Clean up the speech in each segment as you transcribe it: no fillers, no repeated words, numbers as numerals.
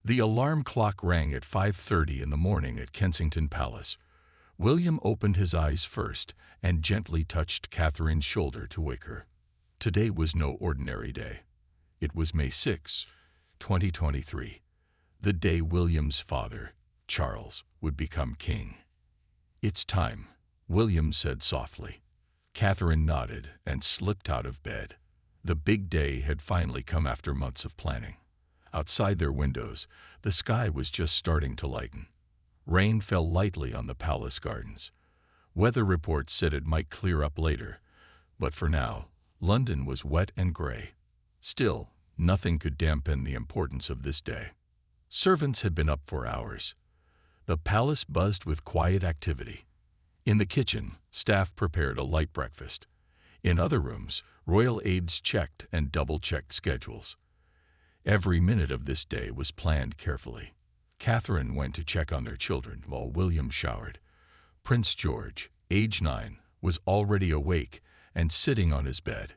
The alarm clock rang at 5:30 in the morning at Kensington Palace. William opened his eyes first and gently touched Catherine's shoulder to wake her. Today was no ordinary day. It was May 6, 2023, the day William's father, Charles, would become king. "It's time," William said softly. Catherine nodded and slipped out of bed. The big day had finally come after months of planning. Outside their windows, the sky was just starting to lighten. Rain fell lightly on the palace gardens. Weather reports said it might clear up later, but for now, London was wet and gray. Still, nothing could dampen the importance of this day. Servants had been up for hours. The palace buzzed with quiet activity. In the kitchen, staff prepared a light breakfast. In other rooms, royal aides checked and double-checked schedules. Every minute of this day was planned carefully. Catherine went to check on their children while William showered. Prince George, age 9, was already awake and sitting on his bed.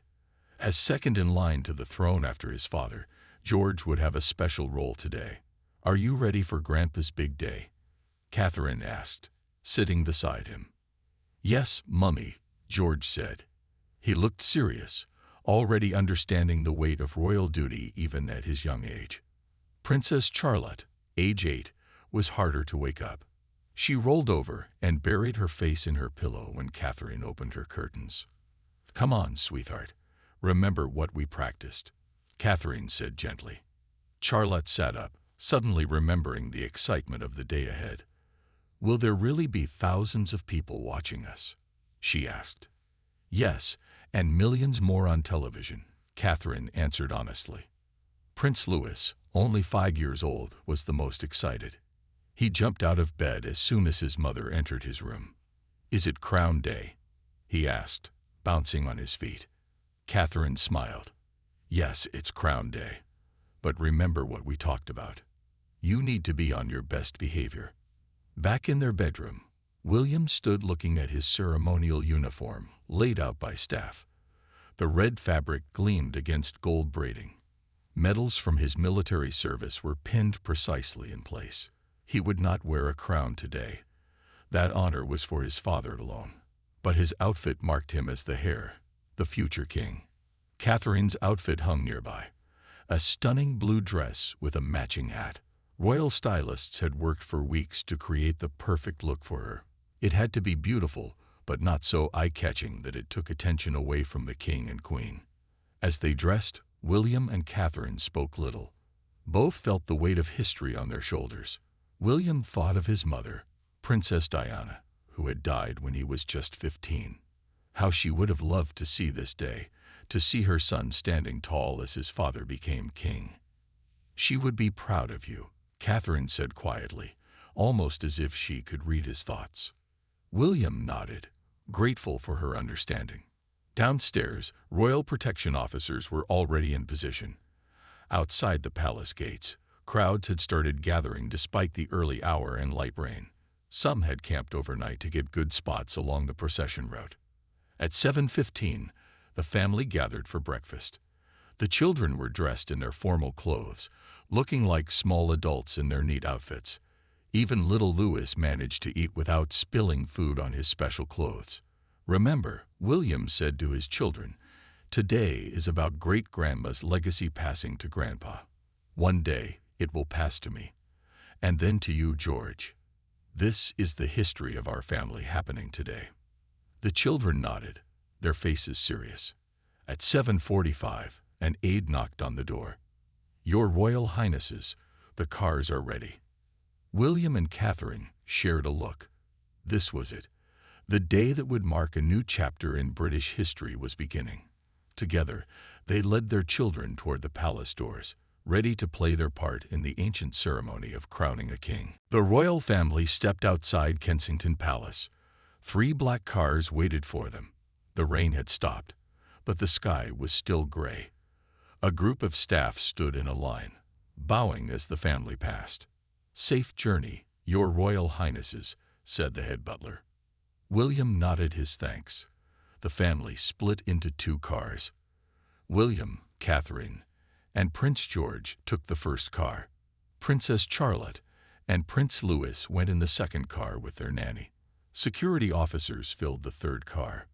As second in line to the throne after his father, George would have a special role today. "Are you ready for Grandpa's big day?" Catherine asked, sitting beside him. "Yes, Mummy," George said. He looked serious, already understanding the weight of royal duty even at his young age. Princess Charlotte, age 8, was harder to wake up. She rolled over and buried her face in her pillow when Catherine opened her curtains. "Come on, sweetheart. Remember what we practiced," Catherine said gently. Charlotte sat up, suddenly remembering the excitement of the day ahead. "Will there really be thousands of people watching us?" she asked. "Yes, and millions more on television," Catherine answered honestly. Prince Louis, only 5 years old, was the most excited. He jumped out of bed as soon as his mother entered his room. "Is it Crown Day?" he asked, bouncing on his feet. Catherine smiled. "Yes, it's Crown Day. But remember what we talked about. You need to be on your best behavior." Back in their bedroom, William stood looking at his ceremonial uniform, laid out by staff. The red fabric gleamed against gold braiding. Medals from his military service were pinned precisely in place. He would not wear a crown today. That honor was for his father alone. But his outfit marked him as the heir, the future king. Catherine's outfit hung nearby. A stunning blue dress with a matching hat. Royal stylists had worked for weeks to create the perfect look for her. It had to be beautiful, but not so eye-catching that it took attention away from the king and queen. As they dressed, William and Catherine spoke little. Both felt the weight of history on their shoulders. William thought of his mother, Princess Diana, who had died when he was just 15. How she would have loved to see this day, to see her son standing tall as his father became king. "She would be proud of you," Catherine said quietly, almost as if she could read his thoughts. William nodded, grateful for her understanding. Downstairs, royal protection officers were already in position. Outside the palace gates, crowds had started gathering despite the early hour and light rain. Some had camped overnight to get good spots along the procession route. At 7:15, the family gathered for breakfast. The children were dressed in their formal clothes, looking like small adults in their neat outfits. Even little Louis managed to eat without spilling food on his special clothes. "Remember," William said to his children, "today is about great-grandma's legacy passing to Grandpa. One day, it will pass to me. And then to you, George. This is the history of our family happening today." The children nodded, their faces serious. At 7:45, an aide knocked on the door. "Your Royal Highnesses, the cars are ready." William and Catherine shared a look. This was it. The day that would mark a new chapter in British history was beginning. Together, they led their children toward the palace doors, ready to play their part in the ancient ceremony of crowning a king. The royal family stepped outside Kensington Palace. 3 black cars waited for them. The rain had stopped, but the sky was still gray. A group of staff stood in a line, bowing as the family passed. "Safe journey, Your Royal Highnesses," said the head butler. William nodded his thanks. The family split into 2 cars. William, Catherine, and Prince George took the first car. Princess Charlotte and Prince Louis went in the second car with their nanny. Security officers filled the third car.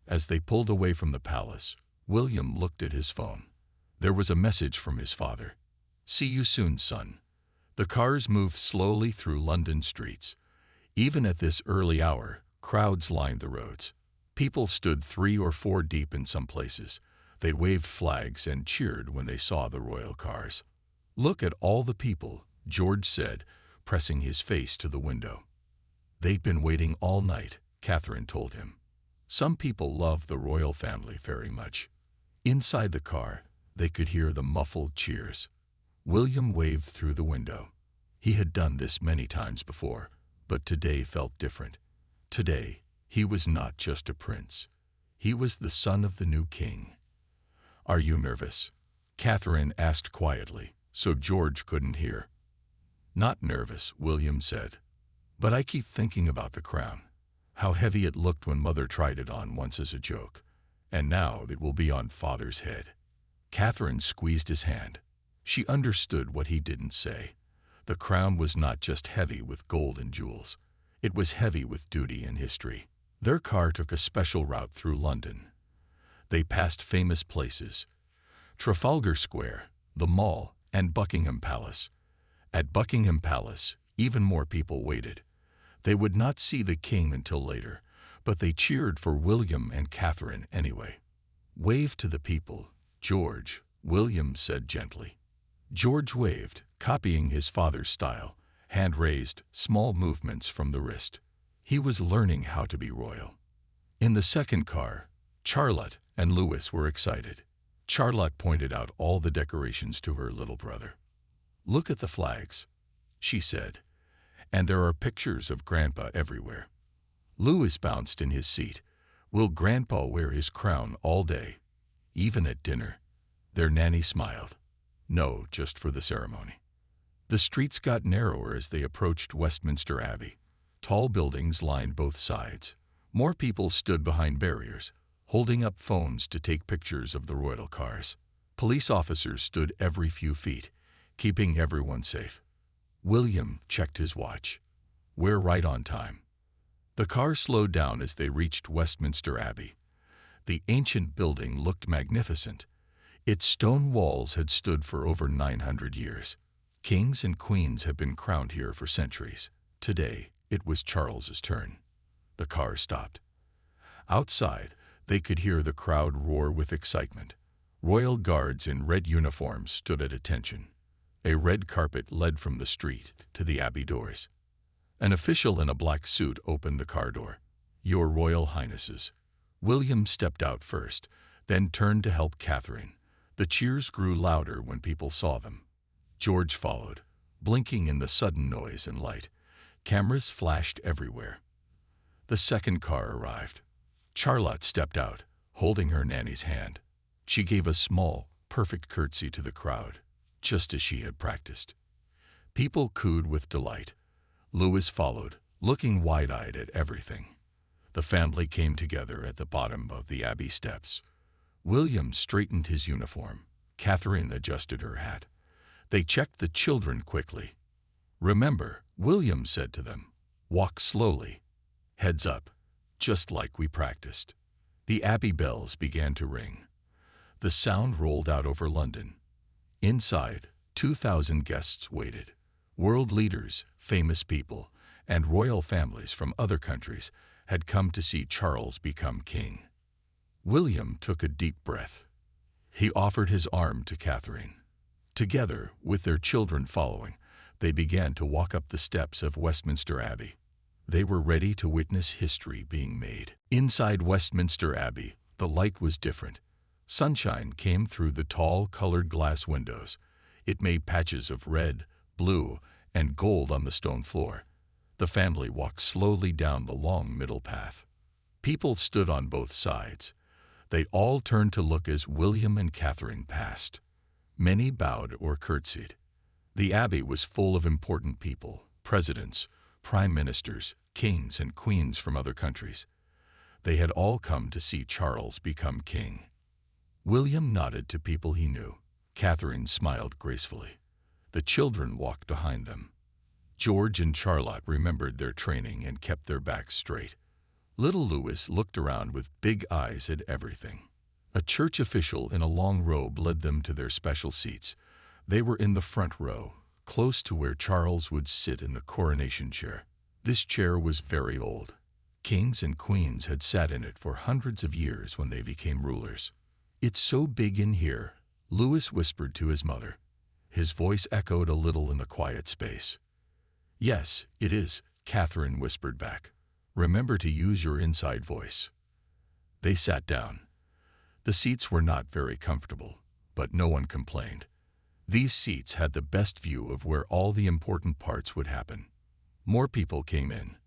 As they pulled away from the palace, William looked at his phone. There was a message from his father. "See you soon, son." The cars moved slowly through London streets. Even at this early hour, crowds lined the roads. People stood 3 or 4 deep in some places. They waved flags and cheered when they saw the royal cars. "Look at all the people," George said, pressing his face to the window. "They've been waiting all night," Catherine told him. Some people love the royal family very much. Inside the car, they could hear the muffled cheers. William waved through the window. He had done this many times before, but today felt different. Today, he was not just a prince. He was the son of the new king. "Are you nervous?" Catherine asked quietly, so George couldn't hear. "Not nervous," William said. "But I keep thinking about the crown. How heavy it looked when Mother tried it on once as a joke. And now it will be on Father's head." Catherine squeezed his hand. She understood what he didn't say. The crown was not just heavy with gold and jewels. It was heavy with duty and history. Their car took a special route through London. They passed famous places: Trafalgar Square, the Mall, and Buckingham Palace. At Buckingham Palace, even more people waited. They would not see the king until later, but they cheered for William and Catherine anyway. "Wave to the people, George," William said gently. George waved, copying his father's style, hand raised, small movements from the wrist. He was learning how to be royal. In the second car, Charlotte and Louis were excited. Charlotte pointed out all the decorations to her little brother. "Look at the flags," she said, "and there are pictures of Grandpa everywhere." Louis bounced in his seat. "Will Grandpa wear his crown all day, even at dinner?" Their nanny smiled. "No, just for the ceremony." The streets got narrower as they approached Westminster Abbey. Tall buildings lined both sides. More people stood behind barriers, holding up phones to take pictures of the royal cars. Police officers stood every few feet, keeping everyone safe. William checked his watch. "We're right on time." The car slowed down as they reached Westminster Abbey. The ancient building looked magnificent. Its stone walls had stood for over 900 years. Kings and queens had been crowned here for centuries. Today, it was Charles's turn. The car stopped. Outside, they could hear the crowd roar with excitement. Royal guards in red uniforms stood at attention. A red carpet led from the street to the Abbey doors. An official in a black suit opened the car door. "Your Royal Highnesses." William stepped out first, then turned to help Catherine. The cheers grew louder when people saw them. George followed, blinking in the sudden noise and light. Cameras flashed everywhere. The second car arrived. Charlotte stepped out, holding her nanny's hand. She gave a small, perfect curtsy to the crowd, just as she had practiced. People cooed with delight. Louis followed, looking wide-eyed at everything. The family came together at the bottom of the Abbey steps. William straightened his uniform. Catherine adjusted her hat. They checked the children quickly. "Remember," William said to them, "walk slowly. Heads up, just like we practiced." The Abbey bells began to ring. The sound rolled out over London. Inside, 2,000 guests waited. World leaders, famous people, and royal families from other countries had come to see Charles become king. William took a deep breath. He offered his arm to Catherine. Together, with their children following, they began to walk up the steps of Westminster Abbey. They were ready to witness history being made. Inside Westminster Abbey, the light was different. Sunshine came through the tall, colored glass windows. It made patches of red, blue, and gold on the stone floor. The family walked slowly down the long middle path. People stood on both sides. They all turned to look as William and Catherine passed. Many bowed or curtsied. The Abbey was full of important people, presidents, prime ministers, kings, and queens from other countries. They had all come to see Charles become king. William nodded to people he knew. Catherine smiled gracefully. The children walked behind them. George and Charlotte remembered their training and kept their backs straight. Little Louis looked around with big eyes at everything. A church official in a long robe led them to their special seats. They were in the front row, close to where Charles would sit in the coronation chair. This chair was very old. Kings and queens had sat in it for hundreds of years when they became rulers. "It's so big in here," Louis whispered to his mother. His voice echoed a little in the quiet space. "Yes, it is," Catherine whispered back. "Remember to use your inside voice." They sat down. The seats were not very comfortable, but no one complained. These seats had the best view of where all the important parts would happen. More people came in.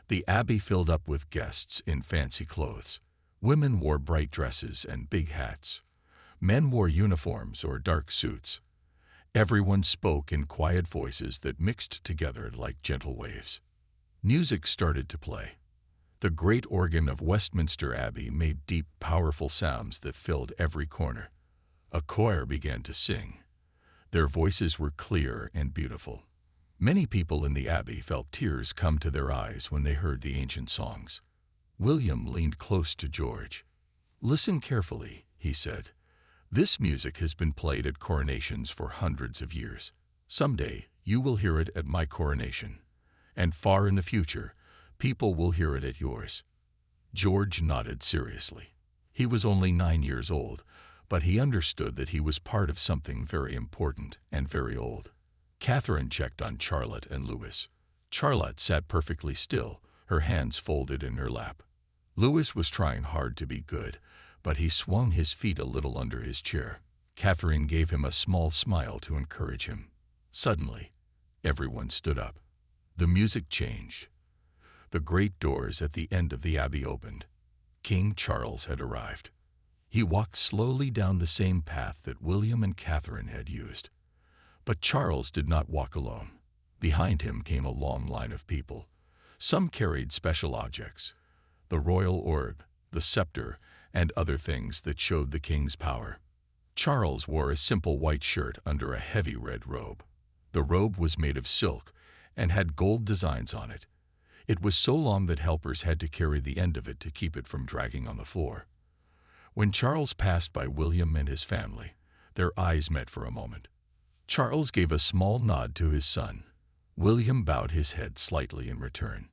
The abbey filled up with guests in fancy clothes. Women wore bright dresses and big hats. Men wore uniforms or dark suits. Everyone spoke in quiet voices that mixed together like gentle waves. Music started to play. The great organ of Westminster Abbey made deep, powerful sounds that filled every corner. A choir began to sing. Their voices were clear and beautiful. Many people in the abbey felt tears come to their eyes when they heard the ancient songs. William leaned close to George. "Listen carefully," he said. "This music has been played at coronations for hundreds of years. Someday, you will hear it at my coronation. And far in the future, people will hear it at yours." George nodded seriously. He was only 9 years old, but he understood that he was part of something very important and very old. Catherine checked on Charlotte and Louis. Charlotte sat perfectly still, her hands folded in her lap. Louis was trying hard to be good, but he swung his feet a little under his chair. Catherine gave him a small smile to encourage him. Suddenly, everyone stood up. The music changed. The great doors at the end of the abbey opened. King Charles had arrived. He walked slowly down the same path that William and Catherine had used. But Charles did not walk alone. Behind him came a long line of people. Some carried special objects: the royal orb, the scepter, and other things that showed the king's power. Charles wore a simple white shirt under a heavy red robe. The robe was made of silk and had gold designs on it. It was so long that helpers had to carry the end of it to keep it from dragging on the floor. When Charles passed by William and his family, their eyes met for a moment. Charles gave a small nod to his son. William bowed his head slightly in return.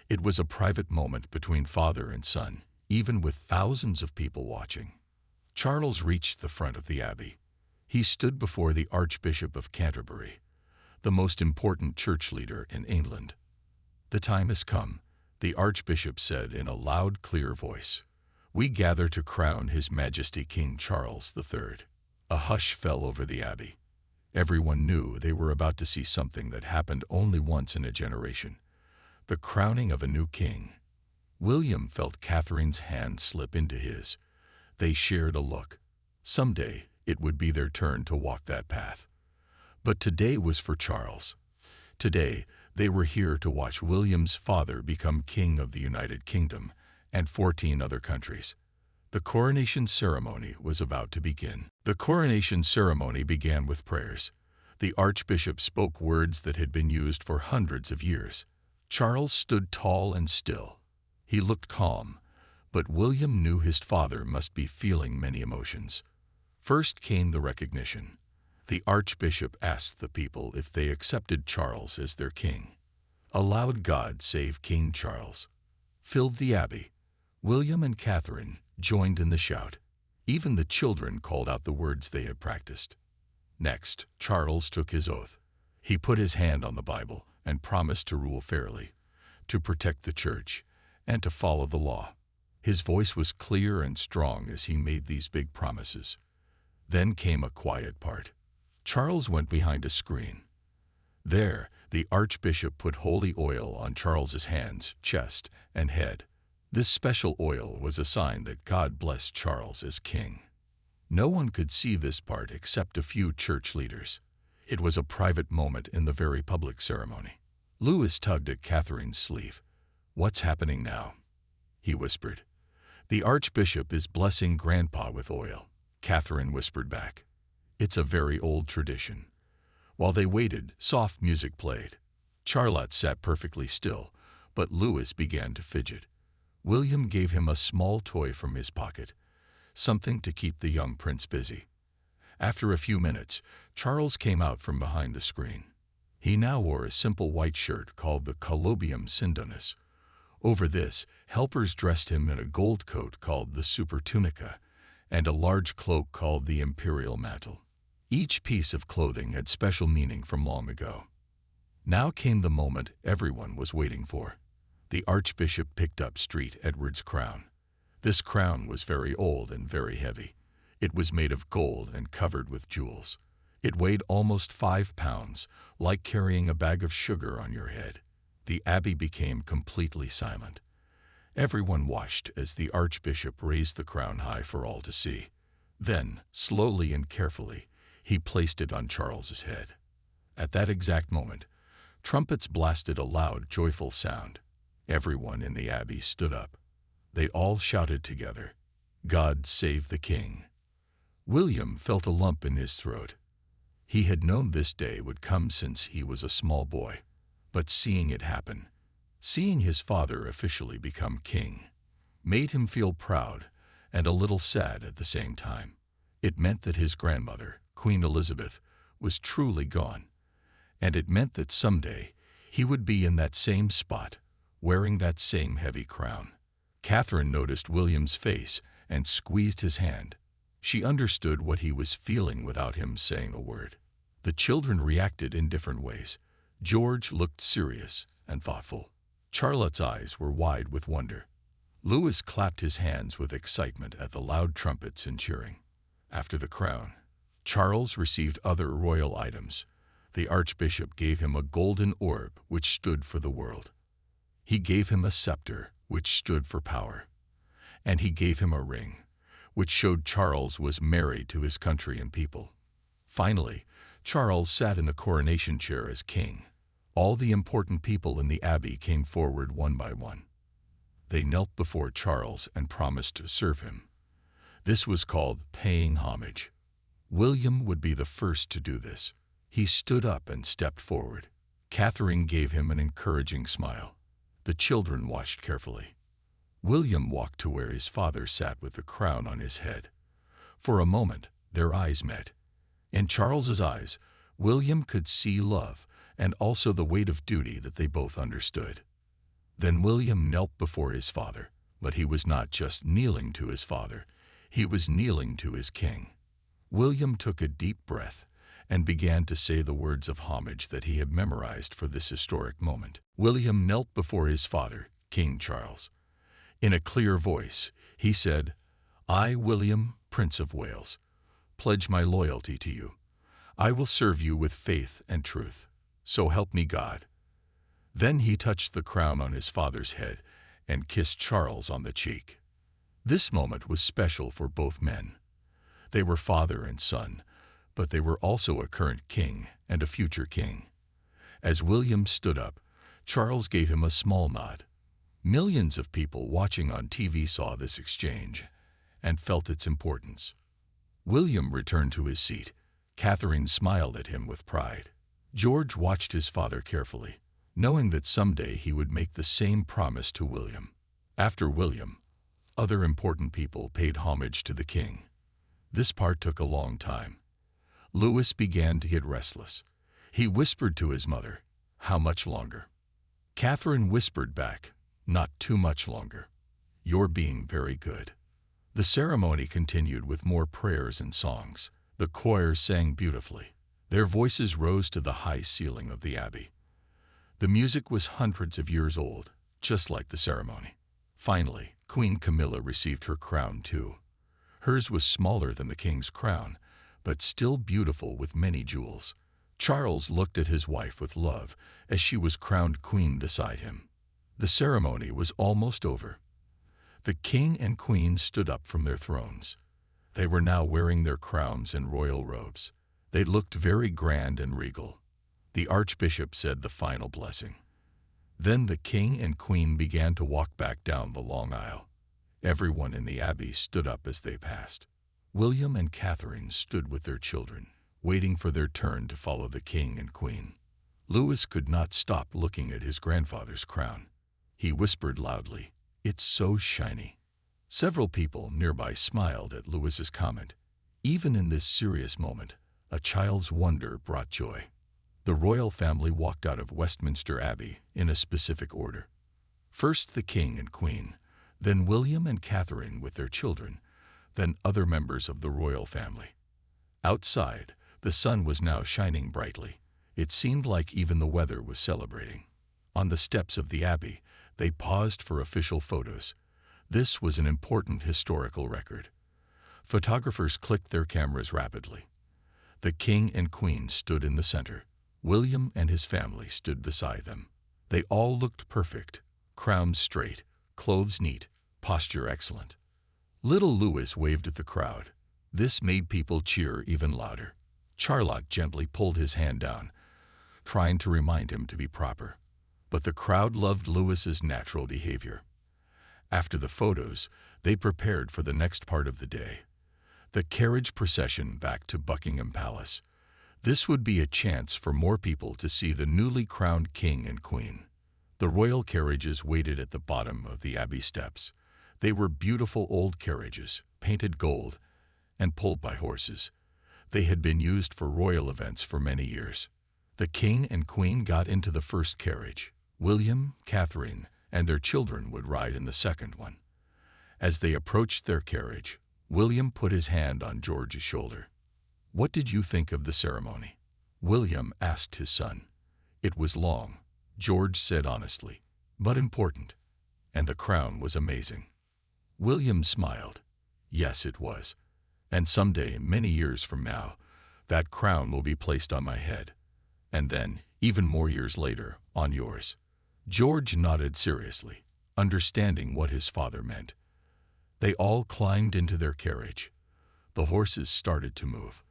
It was a private moment between father and son, even with thousands of people watching. Charles reached the front of the abbey. He stood before the Archbishop of Canterbury, the most important church leader in England. "The time has come," the Archbishop said in a loud, clear voice. "We gather to crown His Majesty King Charles III." A hush fell over the abbey. Everyone knew they were about to see something that happened only once in a generation: the crowning of a new king. William felt Catherine's hand slip into his. They shared a look. Someday, it would be their turn to walk that path. But today was for Charles. Today, they were here to watch William's father become king of the United Kingdom and 14 other countries. The coronation ceremony was about to begin. The coronation ceremony began with prayers. The Archbishop spoke words that had been used for hundreds of years. Charles stood tall and still. He looked calm, but William knew his father must be feeling many emotions. First came the recognition. The Archbishop asked the people if they accepted Charles as their king. A loud "God save King Charles" filled the abbey. William and Catherine joined in the shout. Even the children called out the words they had practiced. Next, Charles took his oath. He put his hand on the Bible and promised to rule fairly, to protect the church, and to follow the law. His voice was clear and strong as he made these big promises. Then came a quiet part. Charles went behind a screen. There, the Archbishop put holy oil on Charles's hands, chest, and head. This special oil was a sign that God blessed Charles as king. No one could see this part except a few church leaders. It was a private moment in the very public ceremony. Louis tugged at Catherine's sleeve. "What's happening now?" he whispered. "The Archbishop is blessing Grandpa with oil," Catherine whispered back. "It's a very old tradition. While they waited, soft music played. Charlotte sat perfectly still, but Louis began to fidget. William gave him a small toy from his pocket, something to keep the young prince busy. After a few minutes, Charles came out from behind the screen. He now wore a simple white shirt called the Colobium Sindonis. Over this, helpers dressed him in a gold coat called the Supertunica, and a large cloak called the Imperial Mantle. Each piece of clothing had special meaning from long ago. Now came the moment everyone was waiting for. The Archbishop picked up St. Edward's crown. This crown was very old and very heavy. It was made of gold and covered with jewels. It weighed almost 5 pounds, like carrying a bag of sugar on your head. The abbey became completely silent. Everyone watched as the Archbishop raised the crown high for all to see. Then, slowly and carefully, he placed it on Charles's head. At that exact moment, trumpets blasted a loud, joyful sound. Everyone in the abbey stood up. They all shouted together, "God save the King." William felt a lump in his throat. He had known this day would come since he was a small boy. But seeing it happen, seeing his father officially become king, made him feel proud and a little sad at the same time. It meant that his grandmother, Queen Elizabeth, was truly gone, and it meant that someday he would be in that same spot, wearing that same heavy crown. Catherine noticed William's face and squeezed his hand. She understood what he was feeling without him saying a word. The children reacted in different ways. George looked serious and thoughtful. Charlotte's eyes were wide with wonder. Louis clapped his hands with excitement at the loud trumpets and cheering. After the crown, Charles received other royal items. The Archbishop gave him a golden orb, which stood for the world. He gave him a scepter, which stood for power. And he gave him a ring, which showed Charles was married to his country and people. Finally, Charles sat in the coronation chair as king. All the important people in the abbey came forward one by one. They knelt before Charles and promised to serve him. This was called paying homage. William would be the first to do this. He stood up and stepped forward. Catherine gave him an encouraging smile. The children watched carefully. William walked to where his father sat with the crown on his head. For a moment, their eyes met. In Charles's eyes, William could see love and also the weight of duty that they both understood. Then William knelt before his father, but he was not just kneeling to his father, he was kneeling to his king. William took a deep breath and began to say the words of homage that he had memorized for this historic moment. William knelt before his father, King Charles. In a clear voice, he said, "I, William, Prince of Wales, pledge my loyalty to you. I will serve you with faith and truth. So help me God." Then he touched the crown on his father's head and kissed Charles on the cheek. This moment was special for both men. They were father and son, but they were also a current king and a future king. As William stood up, Charles gave him a small nod. Millions of people watching on TV saw this exchange and felt its importance. William returned to his seat. Catherine smiled at him with pride. George watched his father carefully, knowing that someday he would make the same promise to William. After William, other important people paid homage to the king. This part took a long time. Louis began to get restless. He whispered to his mother, "How much longer?" Catherine whispered back, "Not too much longer. You're being very good." The ceremony continued with more prayers and songs. The choir sang beautifully. Their voices rose to the high ceiling of the abbey. The music was hundreds of years old, just like the ceremony. Finally, Queen Camilla received her crown too. Hers was smaller than the king's crown, but still beautiful with many jewels. Charles looked at his wife with love as she was crowned queen beside him. The ceremony was almost over. The king and queen stood up from their thrones. They were now wearing their crowns and royal robes. They looked very grand and regal. The Archbishop said the final blessing. Then the king and queen began to walk back down the long aisle. Everyone in the abbey stood up as they passed. William and Catherine stood with their children. waiting for their turn to follow the king and queen. Louis could not stop looking at his grandfather's crown. He whispered loudly, "It's so shiny." Several people nearby smiled at Louis's comment. Even in this serious moment, a child's wonder brought joy. The royal family walked out of Westminster Abbey in a specific order. First the king and queen, then William and Catherine with their children, then other members of the royal family. Outside, the sun was now shining brightly. It seemed like even the weather was celebrating. On the steps of the abbey, they paused for official photos. This was an important historical record. Photographers clicked their cameras rapidly. The king and queen stood in the center. William and his family stood beside them. They all looked perfect, crowns straight, clothes neat, posture excellent. Little Louis waved at the crowd. This made people cheer even louder. Charlotte gently pulled his hand down, trying to remind him to be proper. But the crowd loved Louis's natural behavior. After the photos, they prepared for the next part of the day, the carriage procession back to Buckingham Palace. This would be a chance for more people to see the newly crowned king and queen. The royal carriages waited at the bottom of the abbey steps. They were beautiful old carriages, painted gold, and pulled by horses. They had been used for royal events for many years. The king and queen got into the first carriage. William, Catherine, and their children would ride in the second one. As they approached their carriage, William put his hand on George's shoulder. "What did you think of the ceremony?" William asked his son. "It was long," George said honestly, "but important. And the crown was amazing." William smiled. "Yes, it was. And someday, many years from now, that crown will be placed on my head. And then, even more years later, on yours." George nodded seriously, understanding what his father meant. They all climbed into their carriage. The horses started to move.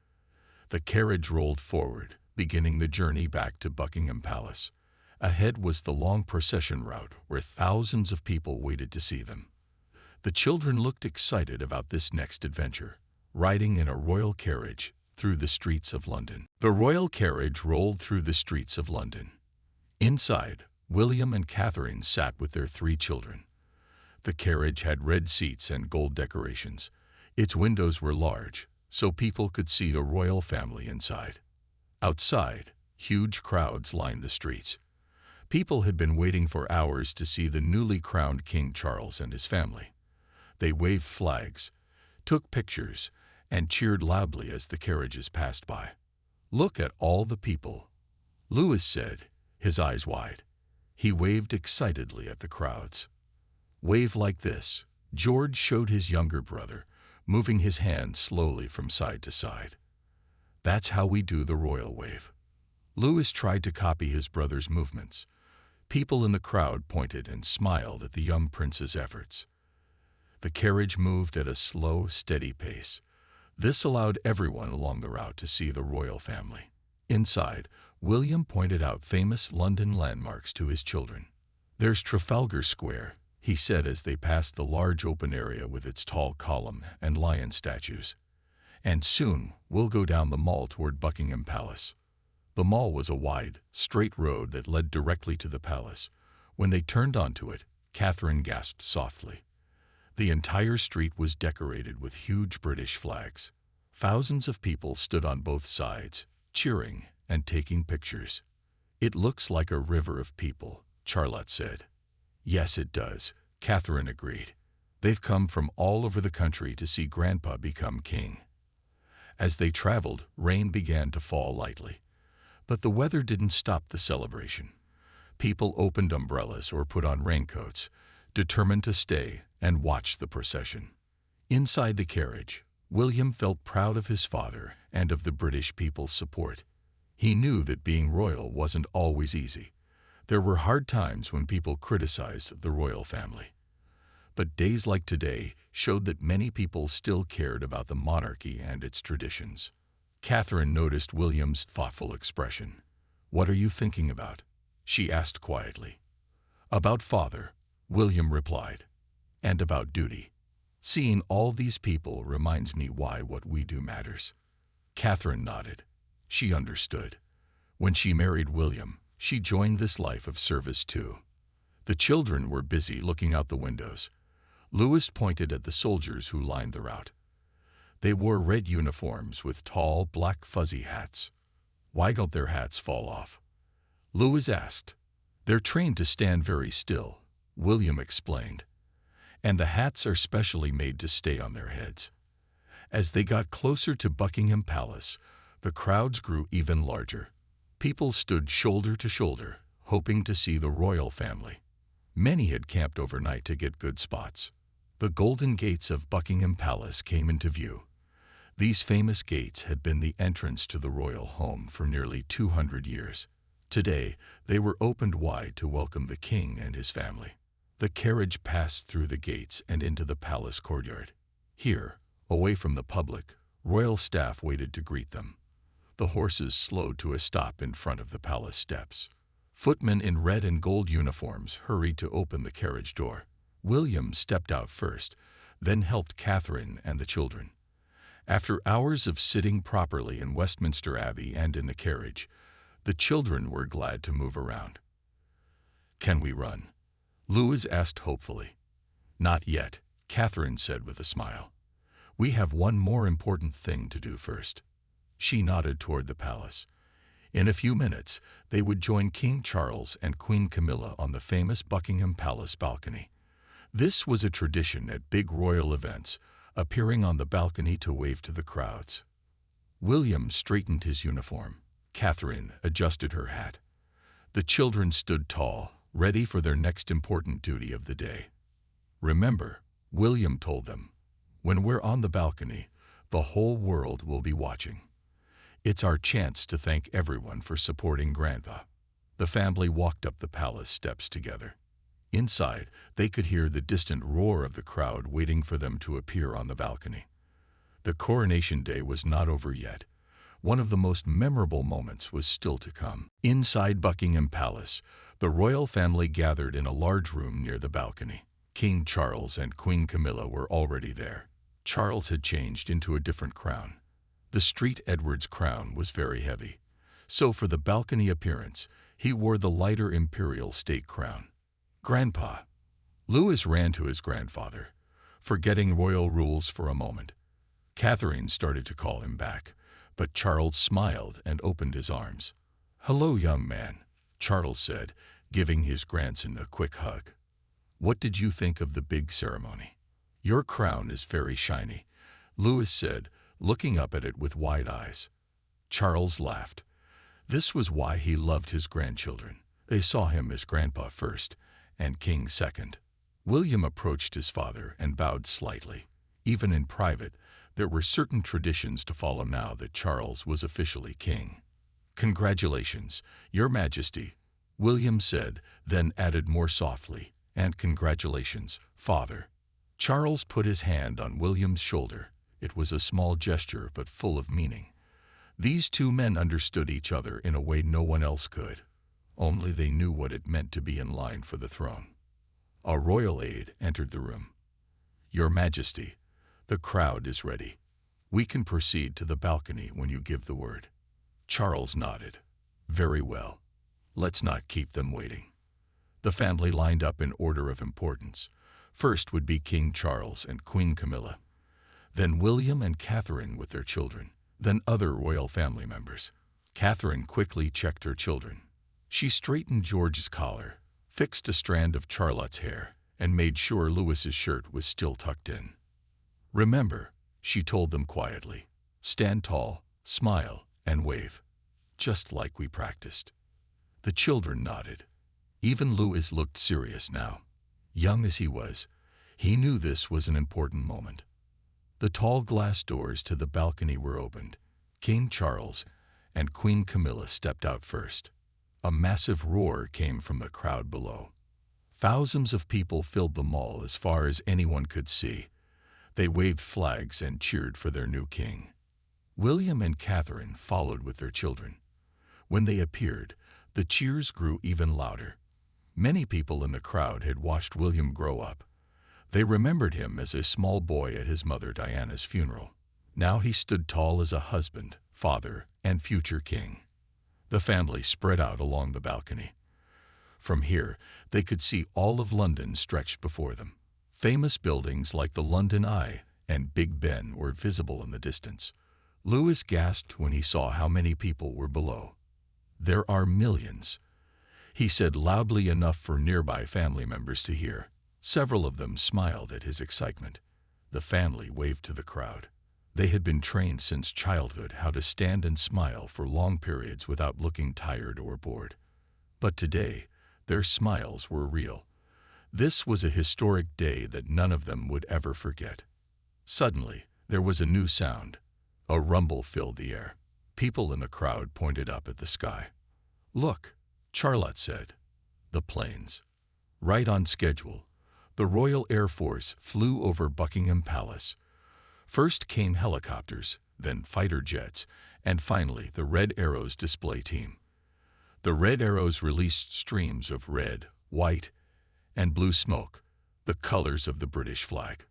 The carriage rolled forward, beginning the journey back to Buckingham Palace. Ahead was the long procession route where thousands of people waited to see them. The children looked excited about this next adventure, riding in a royal carriage through the streets of London. The royal carriage rolled through the streets of London. Inside, William and Catherine sat with their 3 children. The carriage had red seats and gold decorations. Its windows were large, so people could see the royal family inside. Outside, huge crowds lined the streets. People had been waiting for hours to see the newly crowned King Charles and his family. They waved flags, took pictures, and cheered loudly as the carriages passed by. "Look at all the people," Louis said, his eyes wide. He waved excitedly at the crowds. "Wave like this," George showed his younger brother, moving his hand slowly from side to side. "That's how we do the royal wave." Louis tried to copy his brother's movements. People in the crowd pointed and smiled at the young prince's efforts. The carriage moved at a slow, steady pace. This allowed everyone along the route to see the royal family. Inside, William pointed out famous London landmarks to his children. "There's Trafalgar Square," he said as they passed the large open area with its tall column and lion statues. "And soon we'll go down the Mall toward Buckingham Palace." The Mall was a wide, straight road that led directly to the palace. When they turned onto it, Catherine gasped softly. The entire street was decorated with huge British flags. Thousands of people stood on both sides, cheering and taking pictures. "It looks like a river of people," Charlotte said. "Yes, it does," Catherine agreed. "They've come from all over the country to see Grandpa become king." As they traveled, rain began to fall lightly. But the weather didn't stop the celebration. People opened umbrellas or put on raincoats, determined to stay and watch the procession. Inside the carriage, William felt proud of his father and of the British people's support. He knew that being royal wasn't always easy. There were hard times when people criticized the royal family. But days like today showed that many people still cared about the monarchy and its traditions. Catherine noticed William's thoughtful expression. "What are you thinking about?" she asked quietly. "About father," William replied, "and about duty. Seeing all these people reminds me why what we do matters." Catherine nodded. She understood. When she married William, she joined this life of service too. The children were busy looking out the windows. Louis pointed at the soldiers who lined the route. They wore red uniforms with tall, black fuzzy hats. Why don't their hats fall off? Louis asked. They're trained to stand very still, William explained. And the hats are specially made to stay on their heads. As they got closer to Buckingham Palace, the crowds grew even larger. People stood shoulder to shoulder, hoping to see the royal family. Many had camped overnight to get good spots. The golden gates of Buckingham Palace came into view. These famous gates had been the entrance to the royal home for nearly 200 years. Today, they were opened wide to welcome the king and his family. The carriage passed through the gates and into the palace courtyard. Here, away from the public, royal staff waited to greet them. The horses slowed to a stop in front of the palace steps. Footmen in red and gold uniforms hurried to open the carriage door. William stepped out first, then helped Catherine and the children. After hours of sitting properly in Westminster Abbey and in the carriage, the children were glad to move around. "Can we run?" Louis asked hopefully. "Not yet," Catherine said with a smile. "We have one more important thing to do first." She nodded toward the palace. In a few minutes, they would join King Charles and Queen Camilla on the famous Buckingham Palace balcony. This was a tradition at big royal events, appearing on the balcony to wave to the crowds. William straightened his uniform. Catherine adjusted her hat. The children stood tall, ready for their next important duty of the day. "Remember," William told them, "when we're on the balcony, the whole world will be watching. It's our chance to thank everyone for supporting Grandpa." The family walked up the palace steps together. Inside, they could hear the distant roar of the crowd waiting for them to appear on the balcony. The coronation day was not over yet. One of the most memorable moments was still to come. Inside Buckingham Palace, the royal family gathered in a large room near the balcony. King Charles and Queen Camilla were already there. Charles had changed into a different crown. The Street Edward's crown was very heavy, so for the balcony appearance, he wore the lighter imperial state crown. "Grandpa." Louis ran to his grandfather, forgetting royal rules for a moment. Catherine started to call him back, but Charles smiled and opened his arms. "Hello, young man," Charles said, giving his grandson a quick hug. "What did you think of the big ceremony?" "Your crown is very shiny," Louis said, looking up at it with wide eyes. Charles laughed. This was why he loved his grandchildren. They saw him as Grandpa first, and King second. William approached his father and bowed slightly. Even in private, there were certain traditions to follow now that Charles was officially king. "Congratulations, Your Majesty," William said, then added more softly, "And congratulations, Father." Charles put his hand on William's shoulder. It was a small gesture, but full of meaning. These two men understood each other in a way no one else could. Only they knew what it meant to be in line for the throne. A royal aide entered the room. "Your Majesty, the crowd is ready. We can proceed to the balcony when you give the word." Charles nodded. "Very well. Let's not keep them waiting." The family lined up in order of importance. First would be King Charles and Queen Camilla. Then William and Catherine with their children. Then other royal family members. Catherine quickly checked her children. She straightened George's collar, fixed a strand of Charlotte's hair, and made sure Louis's shirt was still tucked in. "Remember," she told them quietly, "stand tall, smile, and wave. Just like we practiced." The children nodded. Even Louis looked serious now. Young as he was, he knew this was an important moment. The tall glass doors to the balcony were opened. King Charles and Queen Camilla stepped out first. A massive roar came from the crowd below. Thousands of people filled the mall as far as anyone could see. They waved flags and cheered for their new king. William and Catherine followed with their children. When they appeared, the cheers grew even louder. Many people in the crowd had watched William grow up. They remembered him as a small boy at his mother Diana's funeral. Now he stood tall as a husband, father, and future king. The family spread out along the balcony. From here, they could see all of London stretched before them. Famous buildings like the London Eye and Big Ben were visible in the distance. Louis gasped when he saw how many people were below. "There are millions," he said loudly enough for nearby family members to hear. Several of them smiled at his excitement. The family waved to the crowd. They had been trained since childhood how to stand and smile for long periods without looking tired or bored. But today, their smiles were real. This was a historic day that none of them would ever forget. Suddenly, there was a new sound. A rumble filled the air. People in the crowd pointed up at the sky. "Look," Charlotte said. "The planes." Right on schedule, the Royal Air Force flew over Buckingham Palace. First came helicopters, then fighter jets, and finally the Red Arrows display team. The Red Arrows released streams of red, white, and blue smoke, the colors of the British flag.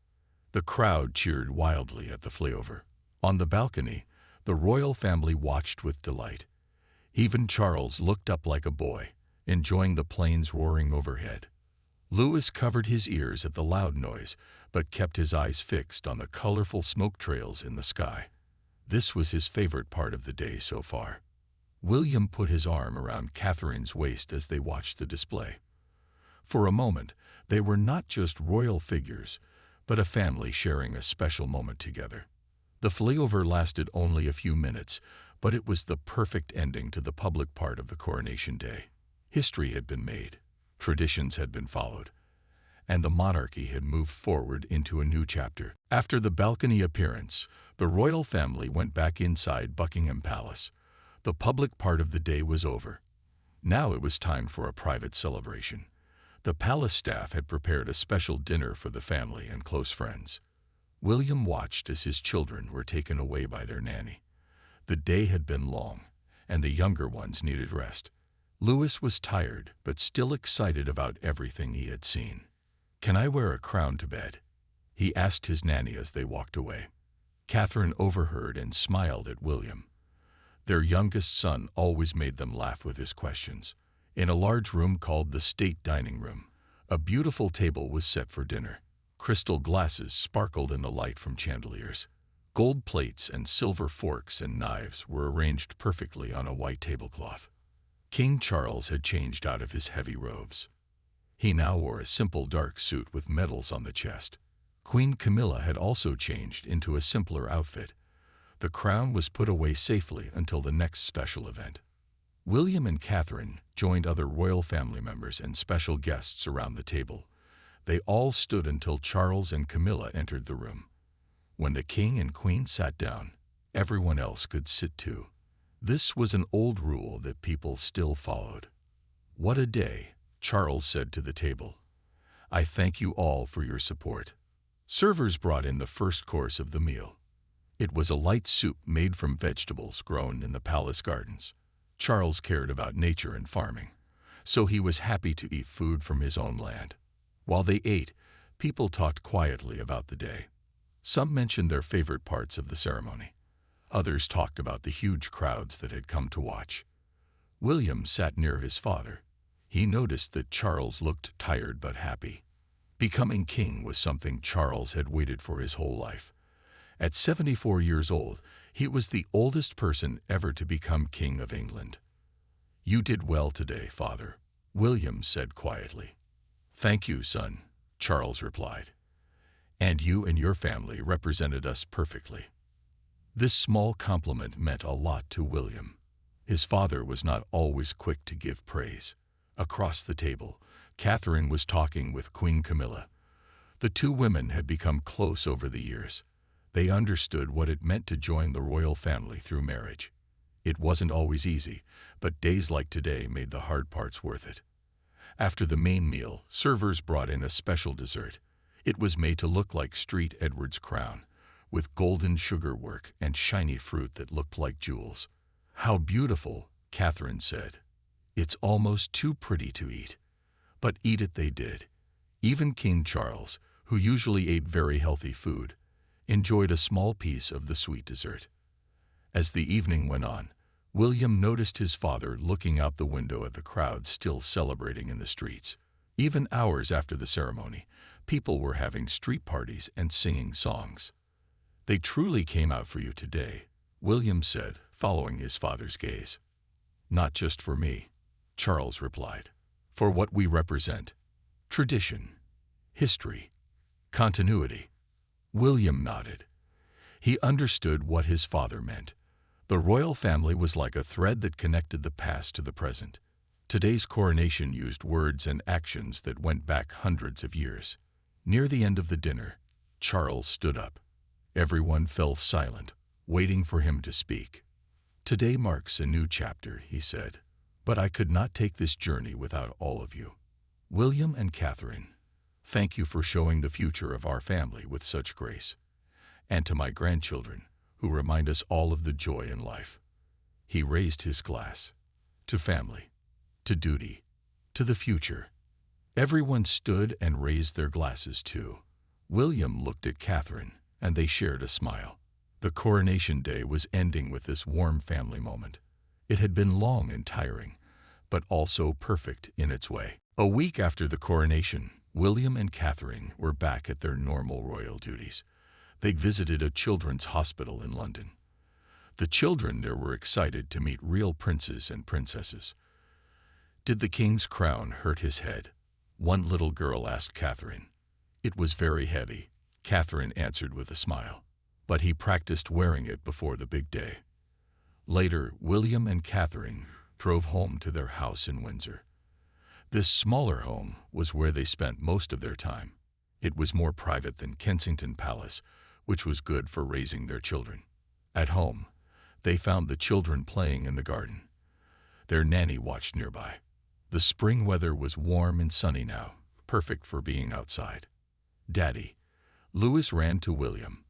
The crowd cheered wildly at the flyover. On the balcony, the royal family watched with delight. Even Charles looked up like a boy, enjoying the planes roaring overhead. Louis covered his ears at the loud noise, but kept his eyes fixed on the colorful smoke trails in the sky. This was his favorite part of the day so far. William put his arm around Catherine's waist as they watched the display. For a moment, they were not just royal figures, but a family sharing a special moment together. The flyover lasted only a few minutes, but it was the perfect ending to the public part of the coronation day. History had been made, traditions had been followed, and the monarchy had moved forward into a new chapter. After the balcony appearance, the royal family went back inside Buckingham Palace. The public part of the day was over. Now it was time for a private celebration. The palace staff had prepared a special dinner for the family and close friends. William watched as his children were taken away by their nanny. The day had been long, and the younger ones needed rest. Louis was tired, but still excited about everything he had seen. "Can I wear a crown to bed?" he asked his nanny as they walked away. Catherine overheard and smiled at William. Their youngest son always made them laugh with his questions. In a large room called the state dining room, a beautiful table was set for dinner. Crystal glasses sparkled in the light from chandeliers. Gold plates and silver forks and knives were arranged perfectly on a white tablecloth. King Charles had changed out of his heavy robes. He now wore a simple dark suit with medals on the chest. Queen Camilla had also changed into a simpler outfit. The crown was put away safely until the next special event. William and Catherine joined other royal family members and special guests around the table. They all stood until Charles and Camilla entered the room. When the king and queen sat down, everyone else could sit too. This was an old rule that people still followed. "What a day," Charles said to the table. "I thank you all for your support." Servers brought in the first course of the meal. It was a light soup made from vegetables grown in the palace gardens. Charles cared about nature and farming, so he was happy to eat food from his own land. While they ate, people talked quietly about the day. Some mentioned their favorite parts of the ceremony. Others talked about the huge crowds that had come to watch. William sat near his father. He noticed that Charles looked tired but happy. Becoming king was something Charles had waited for his whole life. At 74 years old, he was the oldest person ever to become King of England. "You did well today, father," William said quietly. "Thank you, son," Charles replied. "And you and your family represented us perfectly." This small compliment meant a lot to William. His father was not always quick to give praise. Across the table, Catherine was talking with Queen Camilla. The two women had become close over the years. They understood what it meant to join the royal family through marriage. It wasn't always easy, but days like today made the hard parts worth it. After the main meal, servers brought in a special dessert. It was made to look like Street Edward's crown, with golden sugar work and shiny fruit that looked like jewels. "How beautiful," Catherine said. "It's almost too pretty to eat." But eat it they did. Even King Charles, who usually ate very healthy food, enjoyed a small piece of the sweet dessert. As the evening went on, William noticed his father looking out the window at the crowd still celebrating in the streets. Even hours after the ceremony, people were having street parties and singing songs. "They truly came out for you today," William said, following his father's gaze. "Not just for me," Charles replied. "For what we represent. Tradition, history, continuity." William nodded. He understood what his father meant. The royal family was like a thread that connected the past to the present. Today's coronation used words and actions that went back hundreds of years. Near the end of the dinner, Charles stood up. Everyone fell silent, waiting for him to speak. "Today marks a new chapter," he said, "but I could not take this journey without all of you. William and Catherine, thank you for showing the future of our family with such grace. And to my grandchildren, who remind us all of the joy in life." He raised his glass. "To family, to duty, to the future." Everyone stood and raised their glasses too. William looked at Catherine, and they shared a smile. The coronation day was ending with this warm family moment. It had been long and tiring, but also perfect in its way. A week after the coronation, William and Catherine were back at their normal royal duties. They visited a children's hospital in London. The children there were excited to meet real princes and princesses. "Did the king's crown hurt his head?" one little girl asked Catherine. "It was very heavy," Catherine answered with a smile. "But he practiced wearing it before the big day." Later, William and Catherine drove home to their house in Windsor. This smaller home was where they spent most of their time. It was more private than Kensington Palace, which was good for raising their children. At home, they found the children playing in the garden. Their nanny watched nearby. The spring weather was warm and sunny now, perfect for being outside. "Daddy," Louis ran to William.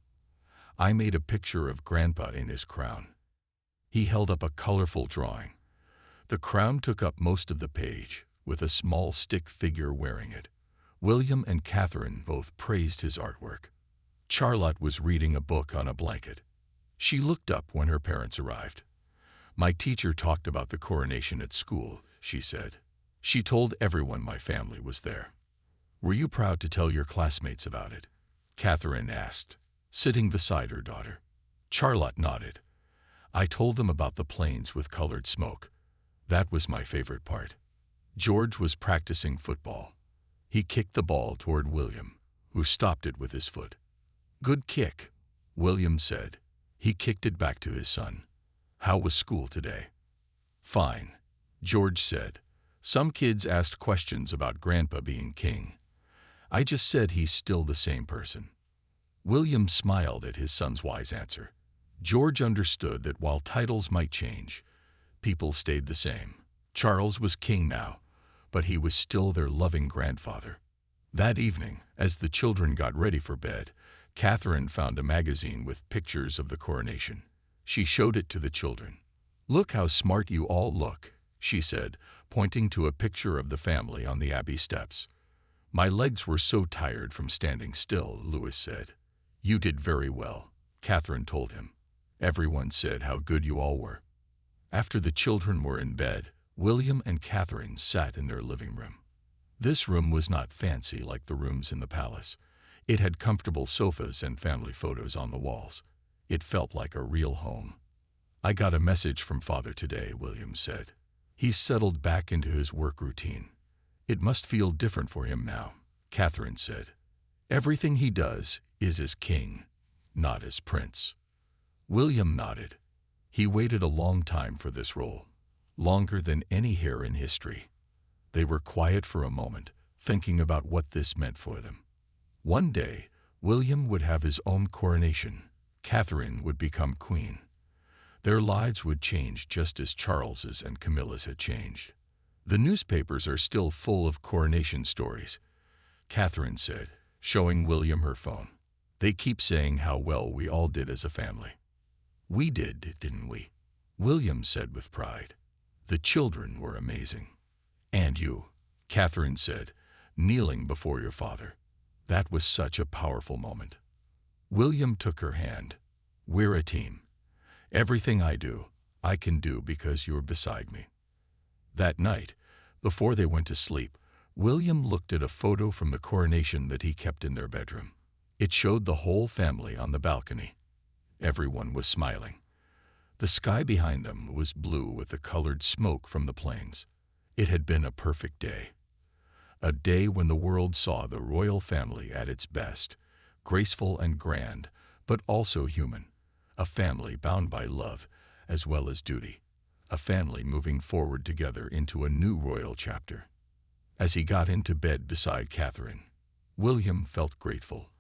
"I made a picture of Grandpa in his crown." He held up a colorful drawing. The crown took up most of the page, with a small stick figure wearing it. William and Catherine both praised his artwork. Charlotte was reading a book on a blanket. She looked up when her parents arrived. "My teacher talked about the coronation at school," she said. "She told everyone my family was there." "Were you proud to tell your classmates about it?" Catherine asked, sitting beside her daughter. Charlotte nodded. "I told them about the planes with colored smoke. That was my favorite part." George was practicing football. He kicked the ball toward William, who stopped it with his foot. "Good kick," William said. He kicked it back to his son. "How was school today?" "Fine," George said. "Some kids asked questions about Grandpa being king. I just said he's still the same person." William smiled at his son's wise answer. George understood that while titles might change, people stayed the same. Charles was king now, but he was still their loving grandfather. That evening, as the children got ready for bed, Catherine found a magazine with pictures of the coronation. She showed it to the children. "Look how smart you all look," she said, pointing to a picture of the family on the Abbey steps. "My legs were so tired from standing still," Louis said. "You did very well," Catherine told him. "Everyone said how good you all were." After the children were in bed, William and Catherine sat in their living room. This room was not fancy like the rooms in the palace. It had comfortable sofas and family photos on the walls. It felt like a real home. "I got a message from Father today," William said. "He's settled back into his work routine. It must feel different for him now," Catherine said. "Everything he does is as king, not as prince." William nodded. He waited a long time for this role, longer than any heir in history. They were quiet for a moment, thinking about what this meant for them. One day, William would have his own coronation. Catherine would become queen. Their lives would change just as Charles's and Camilla's had changed. "The newspapers are still full of coronation stories," Catherine said, showing William her phone. "They keep saying how well we all did as a family." "We did, didn't we?" William said with pride. "The children were amazing." "And you," Catherine said, "kneeling before your father. That was such a powerful moment." William took her hand. "We're a team. Everything I do, I can do because you're beside me." That night, before they went to sleep, William looked at a photo from the coronation that he kept in their bedroom. It showed the whole family on the balcony. Everyone was smiling. The sky behind them was blue with the colored smoke from the planes. It had been a perfect day. A day when the world saw the royal family at its best, graceful and grand, but also human. A family bound by love as well as duty. A family moving forward together into a new royal chapter. As he got into bed beside Catherine, William felt grateful.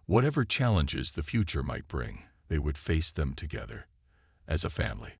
Whatever challenges the future might bring, they would face them together, as a family.